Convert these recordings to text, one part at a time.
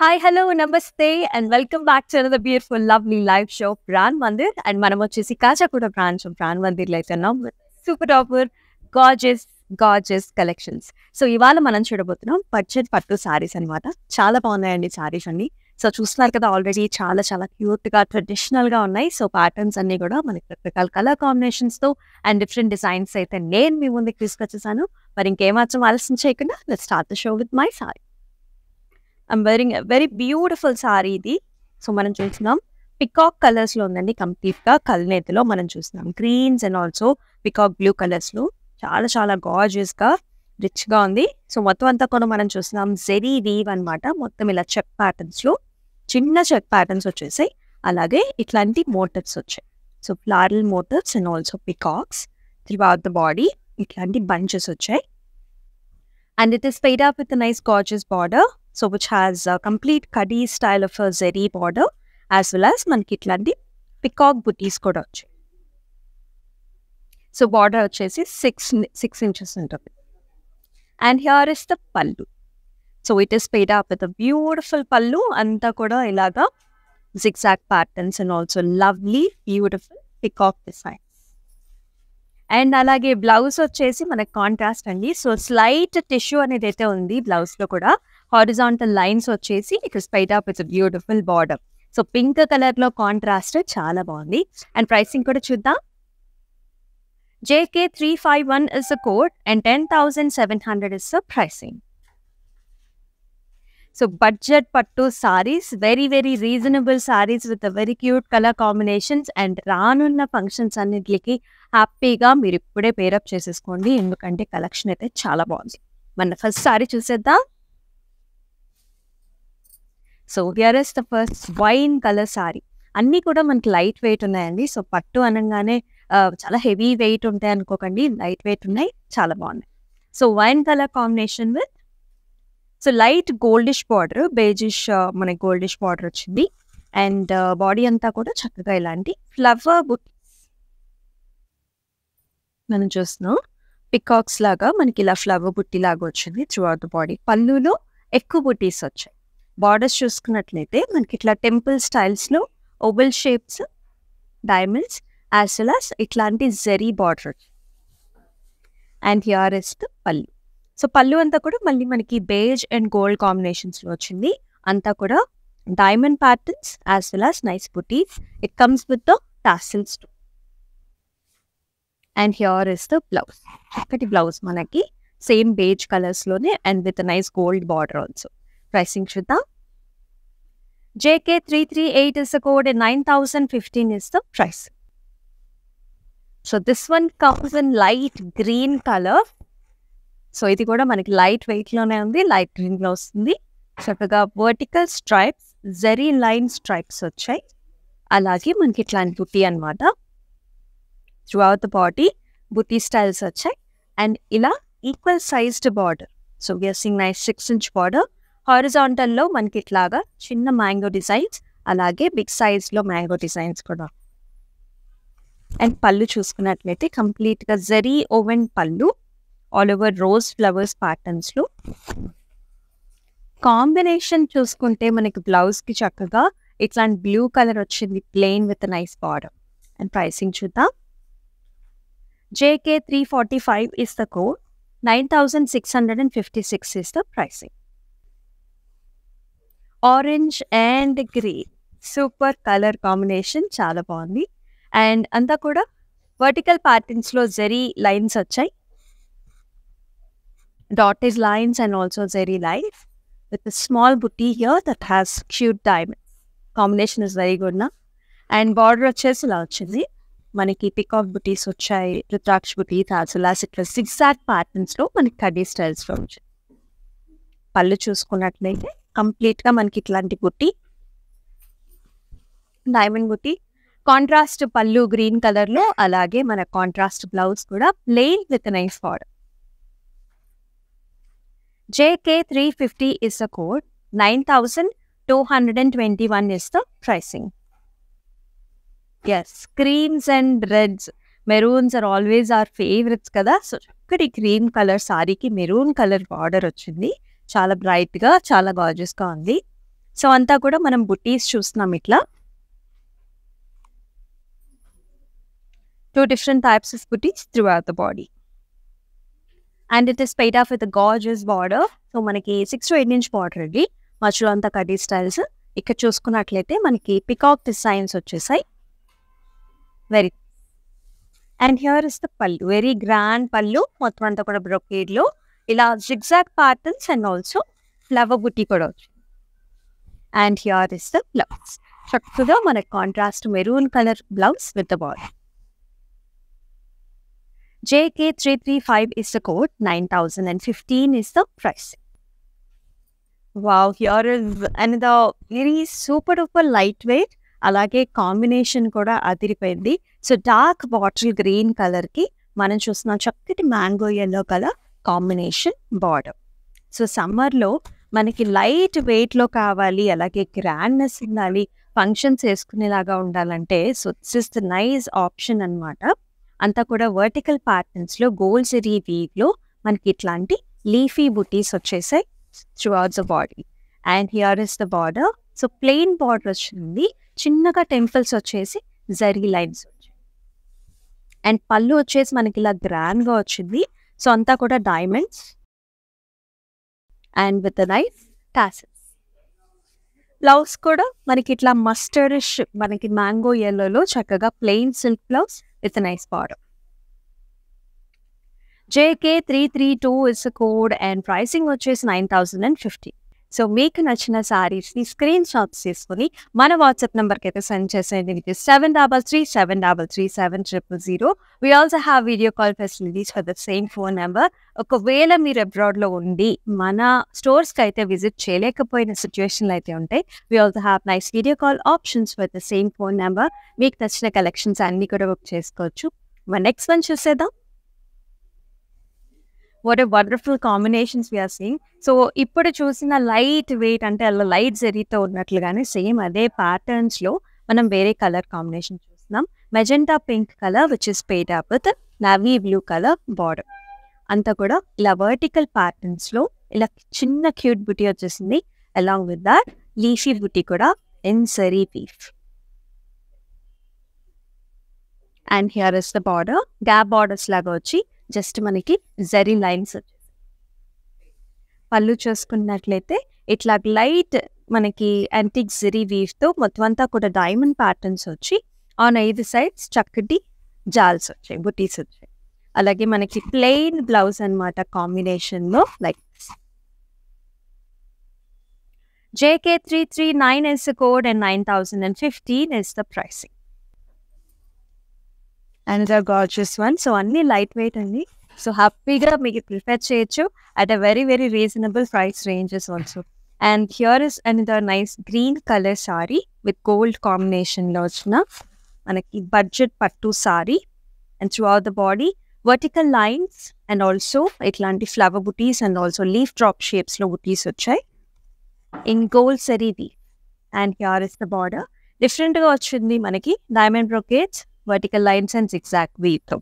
Hi, hello, namaste, and welcome back to another beautiful, lovely live show, Pran Mandir. And మనం వచ్చేసి కాచాకూడ branch PRAN మందిర్లో అయితే ఉన్నాం super dapper Gorges collections. So ఇవాళ మనం చూడబోతున్నాం budget పట్టు సారీస్ అనమాట. చాలా బాగున్నాయండి సారీస్ అన్ని. సో చూస్తున్నారు కదా, ఆల్రెడీ చాలా చాలా క్యూట్గా ట్రెడిషనల్గా ఉన్నాయి. సో ప్యాటర్న్స్ అన్ని కూడా మనకి రకరకాల కలర్ కాంబినేషన్స్తో అండ్ డిఫరెంట్ డిజైన్స్ అయితే నేను మీ ముందుకు తీసుకొచ్చేసాను. మరి ఇంకేమాత్రం ఆలస్యం చేయకుండా let's start the show with my sari. I'm wearing very beautiful sari ఇది. సో మనం చూస్తున్నాం పికాక్ కలర్స్లో ఉందండి, కంప్లీట్గా కల్నేతిలో మనం చూస్తున్నాం greens and also peacock blue కలర్స్లో చాలా చాలా గార్జియస్గా రిచ్గా ఉంది. సో మొత్తం అంతా కూడా మనం చూస్తున్నాం జెరీ వీవ్ అనమాట. మొత్తం ఇలా చెక్ ప్యాటర్న్స్లో చిన్న చెక్ ప్యాటర్న్స్ వచ్చేసాయి, అలాగే ఇట్లాంటి మోటివ్స్ వచ్చాయి. So floral motifs and also peacocks throughout the body ఇట్లాంటి బంచెస్ వచ్చాయి. And it is paid up with a nice gorgeous border, so which has a complete kadi style of a zeri border as well as మనకి ఇట్లాంటి peacock బుటీస్ కూడా వచ్చాయి. So border వచ్చేసి six inches ఉంటుంది. And here is the pallu. So it is paid up with a beautiful పల్లు. అంతా కూడా ఇలాగా zigzag patterns and also lovely beautiful peacock designs. And అలాగే బ్లౌజ్ వచ్చేసి మనకి కాంట్రాస్ట్ అండి. సో స్లైట్ టిష్యూ అనేది అయితే ఉంది బ్లౌజ్లో కూడా. హారిజాంటల్ లైన్స్ వచ్చేసి it is paid up with a beautiful border. So pink కలర్లో కాంట్రాస్ట్ చాలా బాగుంది. అండ్ ప్రైసింగ్ కూడా చూద్దాం. JK351 is the code and 10,700 is the pricing. So budget పట్టు sarees, very very reasonable sarees with very cute colour combinations. And రానున్న functions అన్నిటికి హ్యాపీగా మీరు ఇప్పుడే పేరప్ చేసేసుకోండి, ఎందుకంటే కలెక్షన్ అయితే చాలా బాగుంది. మన ఫస్ట్ సారీ చూసేద్దాం. So here is the first wine colour sorry. అన్నీ కూడా మనకి లైట్ వెయిట్ ఉన్నాయండి. సో పట్టు అనగానే చాలా హెవీ వెయిట్ ఉంటాయి అనుకోకండి, లైట్ వెయిట్ ఉన్నాయి, చాలా బాగున్నాయి. So wine colour combination with so light goldish border, beigish మనకి గోల్డిష్ బార్డర్ వచ్చింది. అండ్ బాడీ అంతా కూడా చక్కగా ఇలాంటి ఫ్లవర్ బుటీస్ మనం చూస్తున్నాం. పికాక్స్ లాగా మనకి ఇలా ఫ్లవర్ బుట్టి లాగా వచ్చింది త్రూఅవుట్ ద బాడీ. పళ్ళులో ఎక్కువ బుటీస్ వచ్చాయి. బార్డర్స్ చూసుకున్నట్లయితే మనకి ఇట్లా టెంపుల్ స్టైల్స్లో oval shapes, diamonds as well as ఇట్లాంటి zari border. And here is the pallu. So pallu అంతా కూడా మళ్ళీ మనకి బేజ్ అండ్ గోల్డ్ కాంబినేషన్స్లో వచ్చింది. అంతా కూడా diamond patterns as well as nice butis. It comes with the tassels too. And here is the blouse. చక్కటి blouse మనకి సేమ్ బేజ్ కలర్స్లోనే and with nice gold border also. Pricing చూద్దాం. JK338 is the code and 9,015 is the price. So this one comes in light green color. So ఇది కూడా మనకి light వెయిట్లోనే ఉంది, light గ్రీన్లో వస్తుంది. చక్కగా vertical stripes, zari line stripes వచ్చాయి. అలాగే మనకి ఇట్లాంటి బుటీ అనమాట. Throughout the body buti styles వచ్చాయి. అండ్ ఇలా equal sized border. So we are seeing nice 6 inch border. హారిజాంటల్లో మనకి ఇట్లాగా చిన్న మ్యాంగో డిజైన్స్, అలాగే బిగ్ సైజ్లో మ్యాంగో డిజైన్స్ కూడా. అండ్ పళ్ళు చూసుకున్నట్లయితే కంప్లీట్గా zari woven pallu, all over rose flowers ప్యాటర్న్స్లో. కాంబినేషన్ చూసుకుంటే మనకి బ్లౌజ్కి చక్కగా ఇట్లాంటి బ్లూ కలర్ వచ్చింది, plain with nice border. And pricing చూద్దాం. JK345 is the code, 9,656 is the pricing. Orange and green super colour combination, చాలా బాగుంది. అండ్ అంతా కూడా వర్టికల్ ప్యాటర్న్స్లో జెరీ లైన్స్ వచ్చాయి, dotted lines and also zeri lines with a small booty here that has cute diamonds. Combination is very good na. And border వచ్చేసి ఇలా వచ్చింది మనకి. Peacock బుటీస్ వచ్చాయి, రుద్రాక్ష బుటీస్ as well as ఇట్లా zigzag ప్యాటర్న్స్లో మనకి కడీ స్టైల్స్లో వచ్చింది. పళ్ళు చూసుకున్నట్లయితే కంప్లీట్గా మనకి ఇట్లాంటి బుట్టి, డైమండ్ బుట్టి, కాంట్రాస్ట్ పళ్ళు గ్రీన్ కలర్లో, అలాగే మన కాంట్రాస్ట్ బ్లౌజ్ కూడా plain with nice border. JK350 is the code, 9,221 is the pricing. Yes, creams and reds, maroons are always our favorites kada. So ikkadi cream color saree ki maroon color border వచ్చింది. చాలా బ్రైట్గా, చాలా గార్జియస్గా ఉంది. So అంతా కూడా మనం బుటీస్ చూస్తున్నాం ఇట్లా 2 different types of booties throughout the body. And it is paid off with a gorgeous border. So మనకి 6 to 8 inch border ఇది మధ్యలో అంతా కడ్డీ స్టైల్స్. ఇక్కడ చూసుకున్నట్లయితే మనకి పికాక్ డిజైన్స్ వచ్చేసాయి. Very and here is the పళ్ళు, వెరీ గ్రాండ్ పళ్ళు, మొత్తం అంతా కూడా బ్రొకేడ్లో ఇలా zigzag patterns and also flower బుట్టి కూడా వచ్చింది. And here is the blouse, చక్కగా మనకి contrast maroon colour blouse with the border. JK335 is the code, 9015 is the price. Wow, here is another very super duper lightweight, అలాగే combination కూడా అదిరిపోయింది. So dark bottle green కలర్కి మనం చూస్తున్న చక్కటి mango yellow colour combination border. So సమ్మర్లో మనకి light వెయిట్లో కావాలి, అలాగే గ్రాండ్నెస్ ఉండాలి, ఫంక్షన్స్ వేసుకునేలాగా ఉండాలంటే so this is the nice option అనమాట. అంతా కూడా వర్టికల్ ప్యాటర్న్స్లో గోల్డ్ జరీ వీవ్లో మనకి ఇట్లాంటి లీఫీ బుటీస్ వచ్చేసాయి throughout the body. And here is the border. So plain border వచ్చింది, చిన్నగా టెంపుల్స్ వచ్చేసి జరీ లైన్స్ వచ్చాయి. అండ్ పళ్ళు వచ్చేసి మనకి ఇలా గ్రాండ్గా వచ్చింది. సో అంతా కూడా diamonds and with nice tassels. Blouse కూడా మనకి ఇట్లా మస్టర్డిష్ మనకి మ్యాంగో ఎల్లోలో చక్కగా plain silk blouse with a nice border. JK332 is the code and pricing వచ్చేసి 9050. సో మీకు నచ్చిన సారీస్ని స్క్రీన్ షాట్స్ తీసుకొని మన వాట్సాప్ నెంబర్కి అయితే సెండ్ చేసేయండి, with 7337337000. We also have video call facilities for the same phone number. ఒకవేళ మీరు అబ్రాడ్లో ఉండి మన స్టోర్స్కి అయితే విజిట్ చేయలేకపోయిన సిచ్యువేషన్లు అయితే ఉంటాయి, we also have nice video call options for the same phone number. మీకు నచ్చిన కలెక్షన్స్ అన్నీ కూడా బుక్ చేసుకోవచ్చు. మన నెక్స్ట్ వన్ చూసేద్దాం. What a wonderful combinations we are seeing. So ఇప్పుడు చూసిన లైట్ వెయిట్ అంటే అలా లైట్ జరీతో ఉన్నట్లుగానే సేమ్ అదే ప్యాటర్న్స్లో మనం వేరే కలర్ కాంబినేషన్ చూస్తున్నాం. Magenta pink colour which is paid up with navy blue colour border. అంతా కూడా ఇలా వర్టికల్ ప్యాటర్న్స్లో ఇలా చిన్న క్యూట్ బుటీ వచ్చేసింది. Along with that leafy buti కూడా in zari weave. And here is the border, gap borders లాగా వచ్చి జస్ట్ మనకి జరీ లైన్స్ వచ్చేసి. పళ్ళు చూసుకున్నట్లయితే ఇట్లా లైట్ మనకి యాంటిక్ జరీ వీవ్తో మొత్తం అంతా కూడా డైమండ్ ప్యాటర్న్స్ వచ్చి ఆన్ 5 సైడ్స్ చక్కటి జాల్స్ వచ్చాయి, బుటీస్ వచ్చాయి. అలాగే మనకి ప్లెయిన్ బ్లౌజ్ అనమాట కాంబినేషన్లో like JK339 is the code and 9015 is the pricing. Another gorgeous one. So అన్ని లైట్ వెయిట్ అండి. సో హ్యాపీగా మీకు ప్రిఫర్ చేయొచ్చు at a very very reasonable price ranges also. And here is another nice green colour sari with gold కాంబినేషన్లో వచ్చిన మనకి budget పట్టు sari. And through the body vertical lines and also ఇట్లాంటి flower butis and also leaf drop షేప్స్లో బుటీస్ వచ్చాయి in gold zari weave. And here is the border, డిఫరెంట్గా వచ్చింది మనకి diamond brocades, vertical lines and zigzag వీవ్తో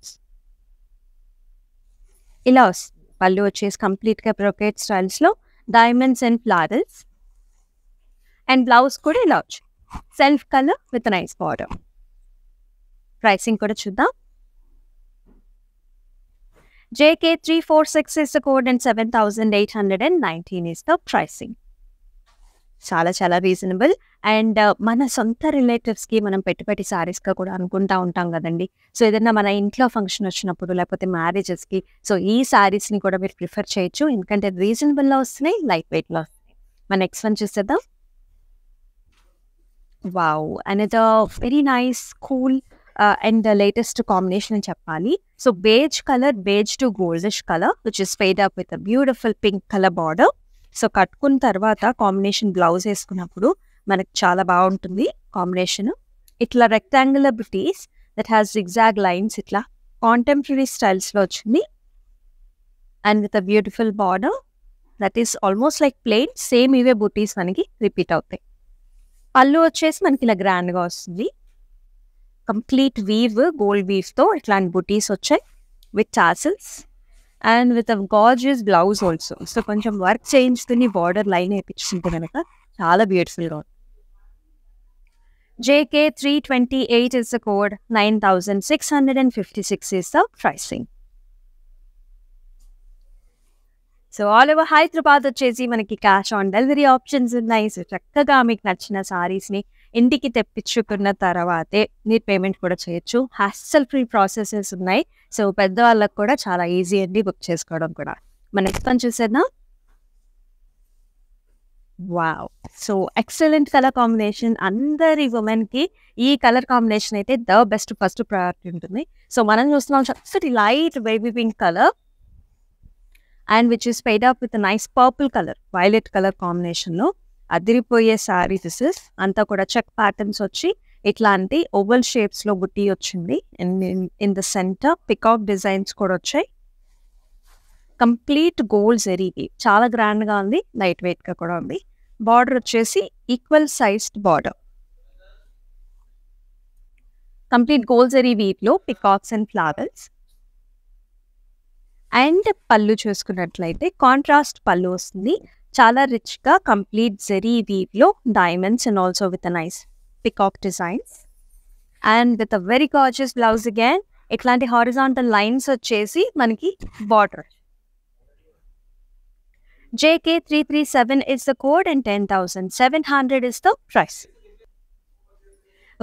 ఇలా వస్తుంది. పళ్ళు వచ్చేసి కంప్లీట్గా బ్రొకేట్ స్టైల్స్లో diamonds and florals. And blouse కూడా ఇలా వచ్చి self colour with nice border. Pricing కూడా చూద్దాం. JK346 is the code and 7819 is the pricing. చాలా చాలా రీజనబుల్. అండ్ మన సొంత రిలేటివ్స్కి మనం పెట్టుబడి సారీస్గా కూడా అనుకుంటా ఉంటాం కదండి. సో ఏదైనా మన ఇంట్లో ఫంక్షన్ వచ్చినప్పుడు లేకపోతే మ్యారేజెస్కి సో ఈ సారీస్ని కూడా మీరు ప్రిఫర్ చేయొచ్చు, ఎందుకంటే రీజనబుల్లో వస్తున్నాయి, లైట్ వెయిట్లో వస్తున్నాయి. మన నెక్స్ట్ వన్ చూసేద్దాం. Wow, another very nice cool and latest combination అని చెప్పాలి. So beige colour, beige to goldish colour which is paid up with a beautiful pink colour border. So కట్టుకున్న తర్వాత కాంబినేషన్ బ్లౌజ్ వేసుకున్నప్పుడు మనకు చాలా బాగుంటుంది కాంబినేషన్. ఇట్లా rectangular buttis that has zigzag lines ఇట్లా కాంటెంపరీ స్టైల్స్లో వచ్చింది. And with a beautiful border that is almost like plain, same ఇవే బుటీస్ మనకి రిపీట్ అవుతాయి. పళ్ళు వచ్చేసి మనకి ఇలా గ్రాండ్గా వస్తుంది, కంప్లీట్ వీవ్, గోల్డ్ వీవ్తో ఇట్లాంటి బుటీస్ వచ్చాయి with tassels and with a gorgeous blouse also. So కొంచెం వర్క్ చేయించుకుని బార్డర్ లైన్ వేయించుకుంటే కనుక చాలా బ్యూటిఫుల్గా ఉంది. JK328 is the code, 9,656 is the pricing. So all over Hyderabad వచ్చేసి మనకి క్యాష్ ఆన్ డెలివరీ ఆప్షన్స్ ఉన్నాయి. సో చక్కగా మీకు నచ్చిన సారీస్ని ఇంటికి తెప్పించుకున్న తర్వాతే మీరు పేమెంట్ కూడా చేయొచ్చు. హ్యాస్సల్ ఫ్రీ ప్రాసెసెస్ ఉన్నాయి. సో పెద్దవాళ్ళకు కూడా చాలా ఈజీ అండి బుక్ చేసుకోవడం కూడా. మన నెక్స్ట్ వన్ చూసేద్దాం. Wow, so excellent colour combination. అందరి ఉమెన్కి ఈ కలర్ కాంబినేషన్ అయితే ద బెస్ట్ ఫస్ట్ ప్రయారిటీ ఉంటుంది. సో మనం చూస్తున్నాం చక్కటి light baby pink colour and which is paid up with nice purple colour, violet colour కాంబినేషన్లో అదిరిపోయే శారీ. దిస్ ఇస్ అంతా కూడా చెక్ ప్యాటర్న్స్ వచ్చి ఇట్లాంటి ఓవల్ షేప్స్లో బుట్టి వచ్చింది. In the centre peacock designs కూడా వచ్చాయి. కంప్లీట్ గోల్డ్ జరీకి చాలా గ్రాండ్గా ఉంది, లైట్ వెయిట్గా కూడా ఉంది. బార్డర్ వచ్చేసి equal sized border, complete gold zari వీట్లో peacocks and flowers. And pallu చూసుకున్నట్లయితే కాంట్రాస్ట్ పళ్ళు వస్తుంది, చాలా రిచ్గా కంప్లీట్ జరీ వీవ్లో diamonds and also with nice peacock designs and with a very gorgeous blouse again. ఇట్లాంటి హారిజాంటల్ లైన్స్ వచ్చేసి మనకి border. JK337 is the code and 10,700 is the price.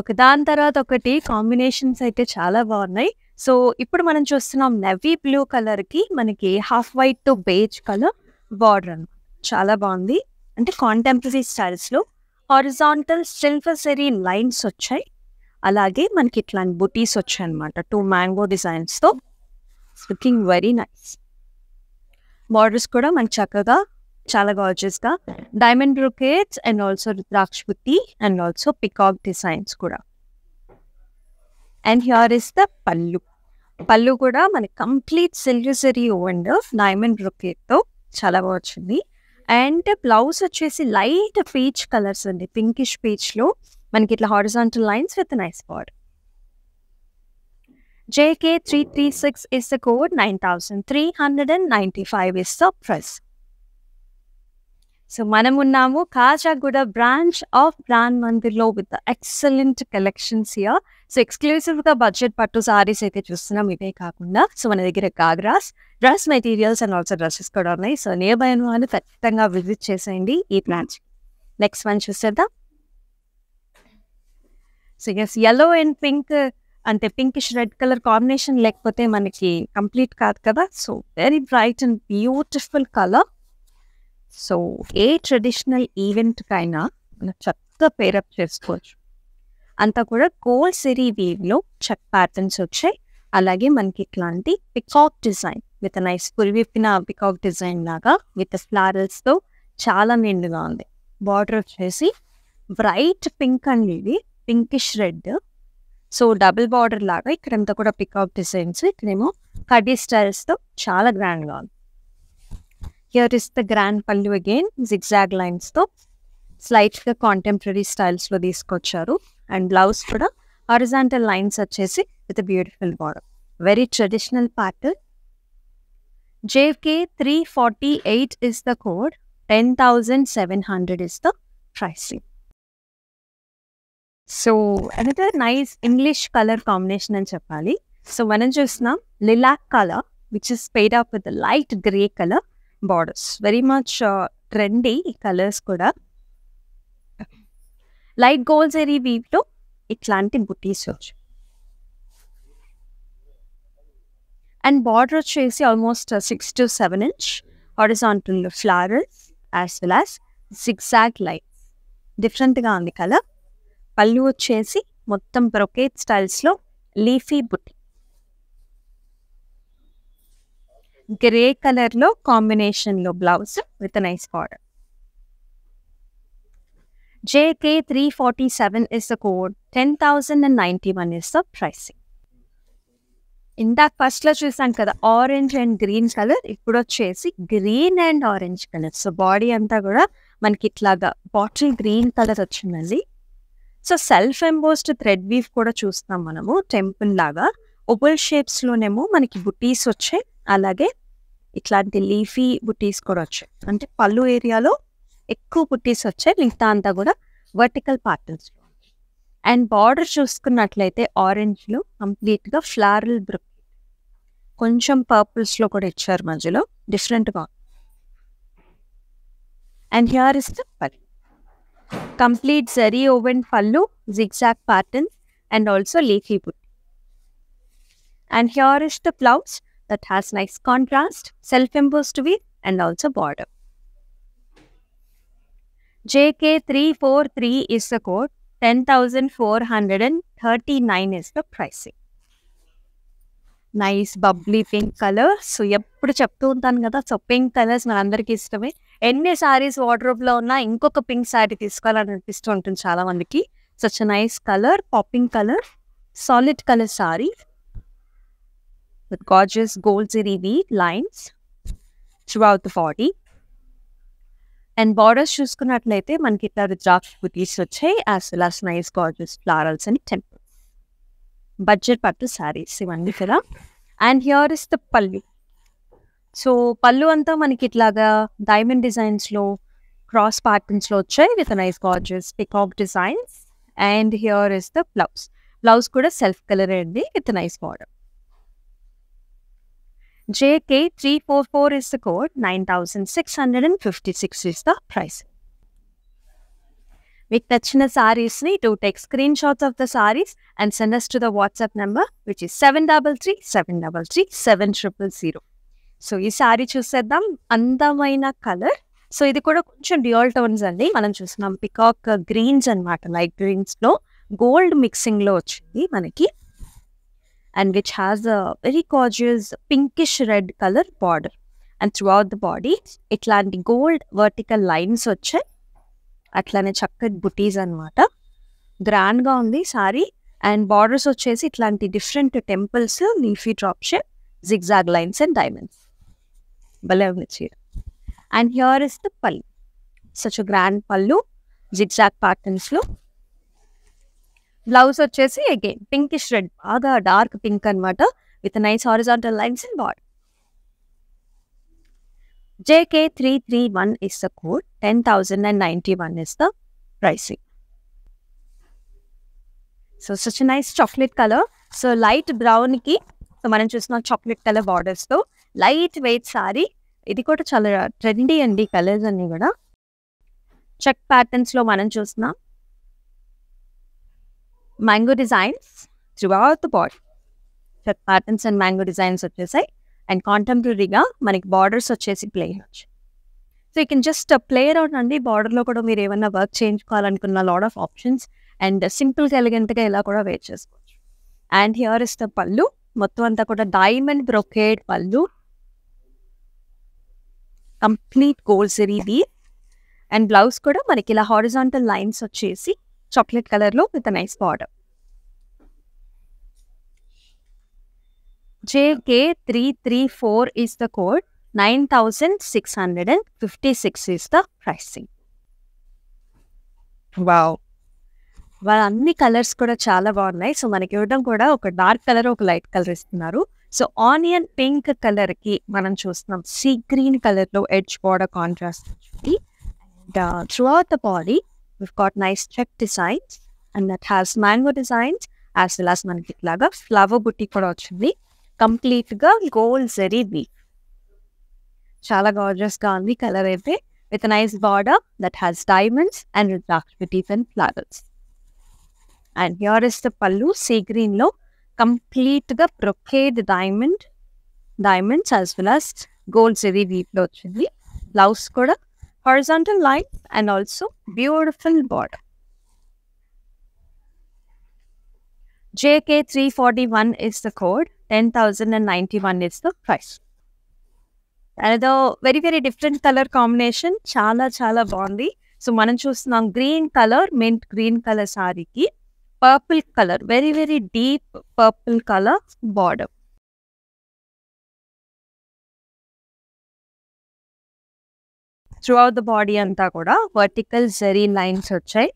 ఒక దాని తర్వాత ఒకటి కాంబినేషన్స్ అయితే చాలా బాగున్నాయి. సో ఇప్పుడు మనం చూస్తున్నాం నెవీ బ్లూ కలర్కి మనకి half white to beige colour border అన్నమాట. చాలా బాగుంది. అంటే కాంటెంపరీ స్టైల్స్లో హారిజాంటల్ సిల్వర్ జరీ లైన్స్ వచ్చాయి. అలాగే మనకి ఇట్లాంటి బుటీస్ వచ్చాయి అనమాట, 2 mango designs. Looking very nice. Borders కూడా మనకి చక్కగా చాలా గార్జియస్గా diamond brocades and also rudraksha butti and also peacock designs కూడా. And here is the pallu. Pallu కూడా మనకి complete silver zari and diamond బ్రొకేట్తో చాలా బాగా వచ్చింది. అండ్ బ్లౌజ్ వచ్చేసి లైట్ పీచ్ కలర్స్ అండి, పింకిష్ పీచ్లో మనకి ఇట్లా horizontal lines with nice border. JK336 is the code, 9,395 is the price. So మనం ఉన్నాము కాజాగూడ బ్రాంచ్ ఆఫ్ బ్రాండ్ మందిర్లో with the excellent collections here. So ఎక్స్క్లూసివ్గా బడ్జెట్ పట్టు సారీస్ అయితే చూస్తున్నాం. ఇవే కాకుండా సో మన దగ్గర ghagras, dress materials and also dresses కూడా ఉన్నాయి. సో నియర్ బై ఉన్న వాళ్ళు ఖచ్చితంగా విజిట్ చేసేయండి ఈ బ్రాంచ్. నెక్స్ట్ వన్ చూసేద్దాం. So yes, yellow and pink అంటే పింకిష్ రెడ్ కలర్ కాంబినేషన్ లేకపోతే మనకి కంప్లీట్ కాదు కదా. So very bright and beautiful colour. So ఏ ట్రెడిషనల్ ఈవెంట్కైనా మనం చక్కగా పేరప్ చేసుకోవచ్చు. అంతా కూడా గోల్డ్ సిరీ వీవ్లో చెక్ ప్యాటర్న్స్ వచ్చాయి. అలాగే మనకి ఇట్లాంటి పికాక్ డిజైన్ విత్ నైస్ పురివిప్పిన పికాక్ డిజైన్ లాగా విత్ ఫ్లారల్స్తో చాలా నిండుగా ఉంది. బార్డర్ వచ్చేసి బ్రైట్ పింక్ అండి, ఇది pinkish red. So double border లాగా ఇక్కడంతా కూడా పికాక్ డిజైన్స్, ఇక్కడేమో కడ్డీ స్టైల్స్తో చాలా గ్రాండ్గా ఉంది. హియర్ ఇస్ ద గ్రాండ్ పళ్ళు అగైన్, జిగ్జాగ్ లైన్స్తో స్లైట్గా కాంటెంపరీ స్టైల్స్లో తీసుకొచ్చారు. అండ్ బ్లౌజ్ కూడా హారిజాంటల్ లైన్స్ వచ్చేసి with beautiful border, very traditional pattern. JK348 is the code, 10,700 is the pricing. So another nice English colour combination అని చెప్పాలి. సో మనం చూస్తున్నాం lilac colour which is paid up with light grey colour borders. Very much trendy ఈ colours కూడా. Light gold zari వీవ్లో ఇట్లాంటి బుటీస్ వచ్చి and border వచ్చేసి almost 6 to 7 inch horizontal flowers as well as zigzag lines. డిఫరెంట్గా ఉంది కలర్. పళ్ళు వచ్చేసి మొత్తం బ్రొకేట్ స్టైల్స్లో లీఫీ బుట్టి, గ్రే కలర్లో కాంబినేషన్లో blouse with nice border. JK347 is the code, 10,091 is the pricing. ఇందాక ఫస్ట్లో చూసాం కదా ఆరెంజ్ అండ్ గ్రీన్ కలర్, ఇప్పుడు వచ్చేసి green and orange colour. So body అంతా కూడా మనకి ఇట్లాగా బాటిల్ గ్రీన్ కలర్ వచ్చిందండి. So self embossed thread weave కూడా చూస్తాం మనము, టెంపుల్ లాగా ఓవల్ షేప్స్లోనేమో మనకి బుటీస్ వచ్చాయి. అలాగే ఇట్లాంటి లీఫీ బుటీస్ కూడా వచ్చాయి. అంటే పళ్ళు ఏరియాలో ఎక్కువ బుట్టీస్ వచ్చాయి, మిగతా అంతా కూడా వర్టికల్ ప్యాటర్న్స్. అండ్ బార్డర్ చూసుకున్నట్లయితే ఆరెంజ్లో కంప్లీట్గా ఫ్లారల్ బ్రొకేట్, కొంచెం పర్పుల్స్లో కూడా ఇచ్చారు మధ్యలో, డిఫరెంట్గా. అండ్ హియర్ ఇస్ ద పల్లు, కంప్లీట్ జరీ ఓవెన్ పల్లు, zigzag pattern and also leafy booty. And here is the blouse that has nice contrast, self-embossed weave and also border. JK343 is the code, 10,439 is the pricing. Nice bubbly pink colour. So ఎప్పుడు చెప్తూ ఉంటాను కదా, so pink colours మనందరికీ ఇష్టమే. ఎన్ని సారీస్ వార్డ్రోబ్లో ఉన్నా ఇంకొక pink sorry తీసుకోవాలని అనిపిస్తూ ఉంటుంది చాలా మందికి. Such nice colour, popping colour, solid colour sari with gorgeous gold zari weave lines throughout the body. And borders చూసుకున్నట్లయితే మనకి ఇట్లా రుద్రాక్ష బుటీస్ వచ్చాయి, as well as nice gorgeous florals and temples. Budget పట్టు శారీస్ ఇవన్నీ కదా. And here is the pallu. So pallu అంతా మనకి ఇట్లాగా డైమండ్ డిజైన్స్లో, క్రాస్ ప్యాటర్న్స్లో వచ్చాయి with nice gorgeous peacock designs. And here is the blouse. Blouse కూడా సెల్ఫ్ కలర్ అండి with nice border. JK344 is the code, 9,656 is the price. మీకు నచ్చిన సారీస్ని to take screenshots of the sarees and send us to the WhatsApp number which is 7337337000. So ఈ సారీ చూసేద్దాం. అందమైన colour. So ఇది కూడా కొంచెం డ్యూయల్ టోన్స్ అండి. మనం చూస్తున్నాం పికాక్ గ్రీన్స్ అనమాట, లైట్ గ్రీన్స్లో గోల్డ్ మిక్సింగ్లో వచ్చింది మనకి. And which has a very gorgeous pinkish red colour border. And throughout the body ఇట్లాంటి గోల్డ్ వర్టికల్ లైన్స్ వచ్చాయి, అట్లానే చక్కటి బుటీస్ అనమాట. గ్రాండ్గా ఉంది సారీ. అండ్ బార్డర్స్ వచ్చేసి ఇట్లాంటి different temples, leafy drop shape, zigzag lines and diamonds. భలే ఉంది చీర. అండ్ హియర్ ఇస్ ద పల్లు. సచ్ గ్రాండ్ పల్లు, zigzag ప్యాటర్న్స్లో. బ్లౌజ్ వచ్చేసి అగైన్ పింకిష్ రెడ్, బాగా డార్క్ పింక్ అనమాట, with nice horizontal lines and border. JK331 is the code, 10,091 is the pricing. So such a nice chocolate color. So light brown ki, so మనం చూసిన chocolate colour borders తో light weight sorry. ఇది కూడా చాలా trendy అండి colours అన్ని కూడా. Check patterns లో మనం చూసిన mango designs throughout the body. Check patterns and mango designs వచ్చేసాయి. అండ్ కాంటెంపరీగా మనకి బార్డర్స్ వచ్చేసి ప్లెయిన్ వచ్చి. So you can just play around అండి. బార్డర్లో కూడా మీరు ఏమన్నా వర్క్ చేయించుకోవాలనుకున్న లాట్ ఆఫ్ ఆప్షన్స్. అండ్ సింపుల్గా ఎలిగెంట్గా ఇలా కూడా వేర్ చేసుకోవచ్చు. అండ్ హియర్ ఇస్ ద పల్లు. మొత్తం అంతా కూడా diamond brocade pallu, complete gold zari weave. And blouse కూడా మనకి ఇలా హారిజాంటల్ లైన్స్ వచ్చేసి చాక్లెట్ కలర్లో with nice border. JK334 is the code, 9,656 is the pricing. Wow, వాళ్ళ అన్ని కలర్స్ కూడా చాలా బాగున్నాయి. సో మనకి ఇవ్వడం కూడా ఒక డార్క్ కలర్, ఒక లైట్ కలర్ ఇస్తున్నారు. సో ఆనియన్ పింక్ కలర్కి మనం చూస్తున్నాం సీ గ్రీన్ కలర్లో ఎడ్జ్ బార్డర్ కాంట్రాస్ట్ వచ్చింది. And throughout the body weave got nice check designs and that has mango designs as well as మనకి ఇట్లాగా ఫ్లవర్ బుట్టి కూడా వచ్చింది. కంప్లీట్గా గోల్డ్ జరీ వీవ్. చాలా గార్జియస్గా ఉంది కలర్ అయితే, with nice border that has diamonds and rudraksha butis and flowers. And here is the pallu, sea గ్రీన్లో కంప్లీట్గా brocade diamonds as well as gold zari వీవ్లో వచ్చింది. బ్లౌజ్ కూడా horizontal line and also beautiful border. JK341 is the code, 10,091 is the price. అదో very very different colour combination, చాలా చాలా బాగుంది. So మనం చూస్తున్నాం green colour, mint green colour సారీకి purple colour, very very deep purple colour border. Throughout the body అంతా కూడా vertical zari lines వచ్చాయి.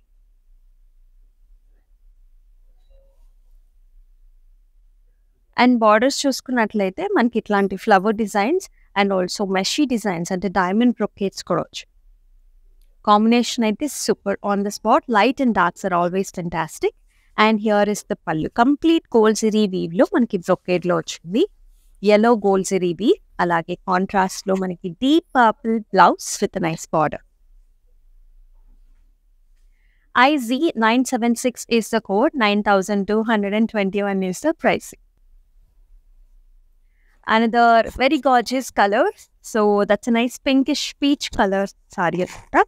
అండ్ బార్డర్స్ చూసుకున్నట్లయితే మనకి ఇట్లాంటి ఫ్లవర్ డిజైన్స్ అండ్ ఆల్సో మెషీ డిజైన్స్ అంటే డైమండ్ బ్రొకేట్స్ కూడా వచ్చు. కాంబినేషన్ అయితే super on the spot. Light and darks are always fantastic. And here is the పళ్ళు. కంప్లీట్ గోల్డ్ జరీ వీవ్ లో మనకి బ్రొకేడ్ లో వచ్చింది. yellow gold zari weave. అలాగే కాంట్రాస్ట్ లో మనకి deep purple blouse with nice border. IZ976 is the code, 9,221 is the pricing. Another very gorgeous color. So that's a nice pinkish peach color saree anamata.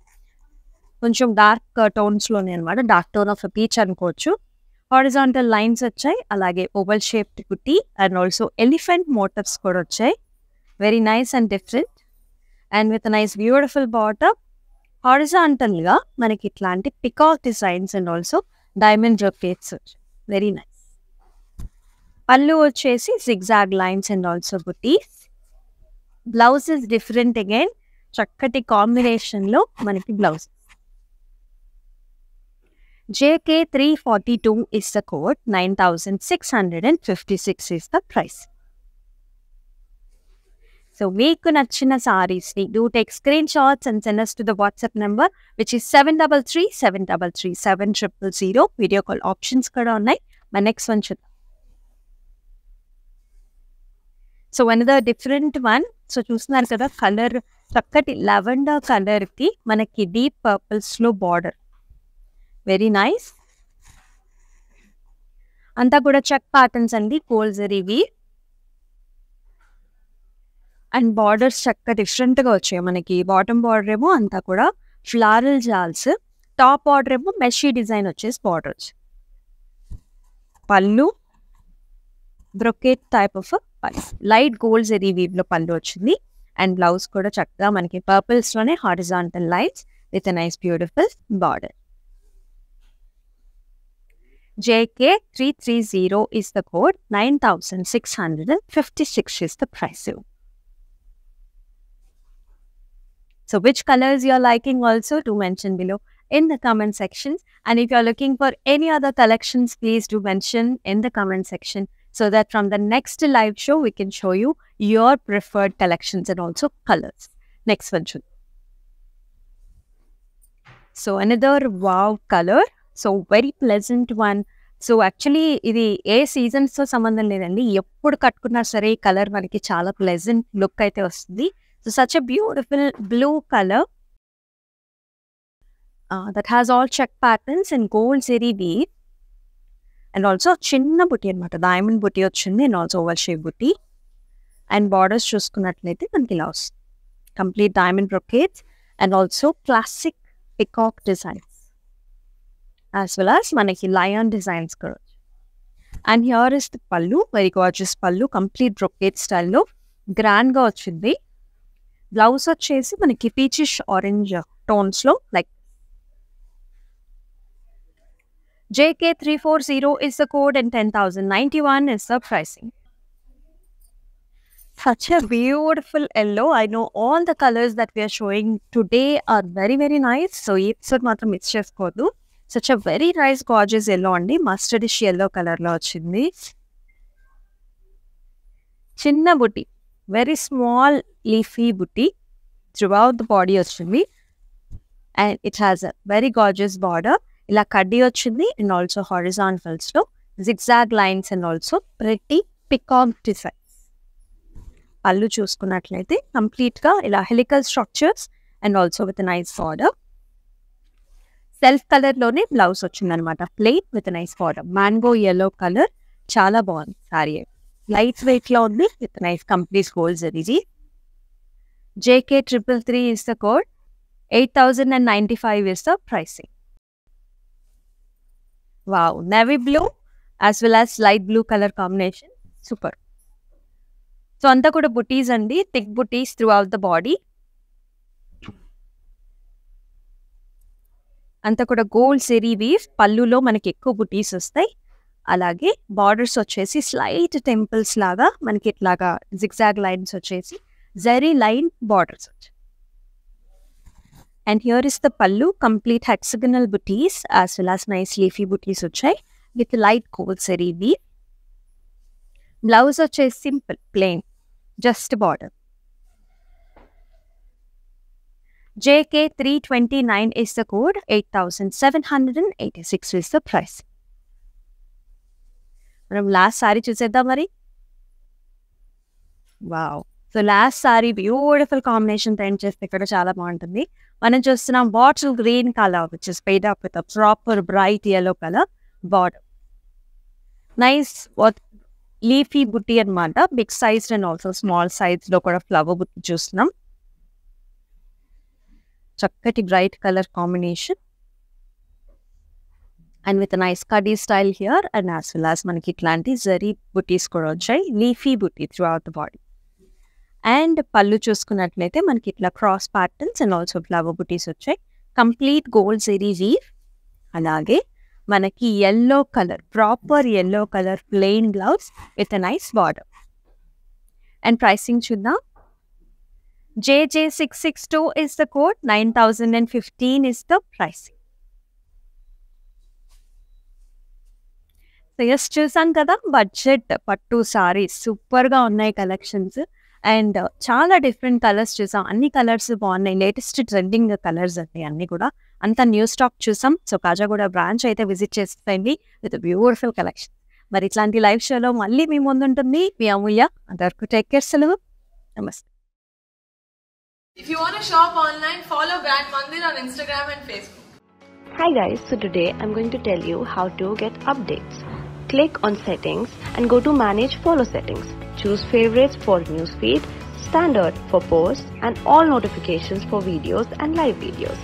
కొంచెం dark tones లోనే అనమాట. Dark tone of peach అనుకోవచ్చు. Horizontal lines వచ్చాయి. అలాగే oval shaped కుట్టి and also elephant motifs కూడా వచ్చాయి. Very nice and different and with nice beautiful bottom. Horizontal గా మనకి ఇట్లాంటి peacock designs and also diamond brocades వచ్చాయి. Very nice. పళ్ళు వచ్చేసి zigzag lines and also butis. Blouse is different again. చక్కటి కాంబినేషన్ లో మనకి blouse. JK342 is the code, 9,656 is the price. So మీకు నచ్చిన సారీస్ ని do take screenshots and send us to the WhatsApp number which is 733-733-7000. Video call options కూడా ఉన్నాయి. మన next one చూద్దాం. So another different one. So చూస్తున్నారు కదా colour చక్కటి లెవెండర్ కలర్ కి మనకి డీప్ పర్పుల్స్ లో బార్డర్. Very nice. అంతా కూడా చెక్ ప్యాటర్న్స్ అండి. Gold zari weave and borders చక్క డిఫరెంట్ గా వచ్చాయి మనకి. బాటమ్ బార్డర్ ఏమో అంతా కూడా ఫ్లారల్ జాల్స్, టాప్ బార్డర్ ఏమో మెషీ డిజైన్ వచ్చేసి borders. Pallu brocade type of light gold zari weave లో పళ్ళు వచ్చింది. అండ్ బ్లౌజ్ కూడా చక్కగా మనకి పర్పుల్స్ లోనే horizontal lines with nice beautiful border. JK330 is the code, 9,656 is the price. So which colors you are liking also do mention below in the comment sections. And if you are looking for any other collections, please do mention in the comment section so that from the next live show we can show you your preferred collections and also colors. Next one. So another wow color. So very pleasant one. So actually ఇది ఏ సీజన్స్తో సంబంధం లేదండి. ఎప్పుడు కట్టుకున్నా సరే ఈ colour మనకి చాలా pleasant look అయితే వస్తుంది. So such a beautiful blue colour that has all check patterns and gold zari weave and also చిన్న బుట్టి అనమాట. డైమండ్ బుట్టి వచ్చింది and also oval shape buti. And borders చూసుకున్నట్లయితే మనకి ఇలా వస్తుంది. Complete diamond brocades and also classic peacock designs as well as manaki lion designs kuda. And here is the pallu, very gorgeous pallu, complete brocade style lo grand ga ochindi. Blouse vachesi manaki peachish orange tones lo like. JK340 is the code and 10,091 is the pricing. Such a beautiful yellow. I know all the colors that we are showing today are very very nice. So ee episode matram miss cheskodu. Such a very nice gorgeous yellow andi. Mustardish yellow color lo ochindi. Chinna booty, very small leafy booty throughout the body ochindi. And it has a very gorgeous border. Ila kaddi ochindi and also horizontals lo zigzag lines and also pretty peacock designs. Pallu చూసుకున్నట్లయితే complete గా ఇలా helical structures and also with a nice border. Self colour లోనే blouse వచ్చింది అనమాట. Plain with nice border. Mango yellow colour చాలా బాగుంది sorry. Light weight లో ఉంది with nice complete gold zari. JK333 is the code, 8,095 is the pricing. Wow, navy blue as well as light blue color combination. Super. So అంతా కూడా బుటీస్ అండి. Thick buttis through out the body. అంతా కూడా gold zari weave. పళ్ళులో మనకి ఎక్కువ బుటీస్ వస్తాయి. అలాగే బార్డర్స్ వచ్చేసి స్లైట్ టెంపుల్స్ లాగా మనకి ఇట్లాగా జిగ్జాగ్ లైన్స్ వచ్చేసి జరీ లైన్ బార్డర్స్ వచ్చాయి. అండ్ హియర్ ఇస్ ద పళ్ళు, complete hexagonal butis as well as nice leafy butis వచ్చాయి with light gold zari weave. Blouse వచ్చేసి simple plain, just border. JK 329 is the code, 8,786 is the price. మనం last sari చూసేద్దాం మరి. Wow, so last sari beautiful combination trend చేస్తే ఇక్కడ చాలా బాగుంటుంది. మనం చూస్తున్నాం bottle green colour which is paid up with proper bright yellow colour border. Nice leafy buti అనమాట, big size and also small size లో కూడా ఫ్లవర్ బుట్టి చూస్తున్నాం. చక్కటి bright colour combination and with nice కడీ style here and as well as మనకి ఇట్లాంటి జరీ బుటీస్ కూడా వచ్చాయి, లీఫీ బుట్టి through the body. And pallu చూసుకున్నట్లయితే మనకి ఇట్లా cross patterns and also flower butis వచ్చాయి, కంప్లీట్ గోల్డ్ జరీ వీవ్. అలాగే మనకి yellow colour, proper yellow colour plain blouse with nice border. And pricing చూద్దాం. JJ662 is the code, 9,015 is the pricing. So yes చూసాం కదా, budget పట్టు సారీస్ సూపర్గా ఉన్నాయి కలెక్షన్స్. అండ్ చాలా డిఫరెంట్ కలర్స్ చూసాం, అన్ని కలర్స్ బాగున్నాయి, లేటెస్ట్ ట్రెండింగ్ కలర్స్ అండి అన్ని కూడా. అంతా న్యూ స్టాక్ చూసాం. సో కాజాగూడ బ్రాంచ్ అయితే విజిట్ చేసేయండి విత్ బ్యూటిఫుల్ కలెక్షన్. మరి ఇట్లాంటి లైవ్ షోలో మళ్ళీ మీ ముందుంటుంది మీ అమూల్య. అంతవరకు టేక్ కేర్, సెలవు, నమస్తే. If you want to shop online, follow Brand Mandir on Instagram and Facebook. Hi guys, so today I'm going to tell you how to get updates. Click on settings and go to manage follow settings. Choose favorites for newsfeed, standard for posts and all notifications for videos and live videos.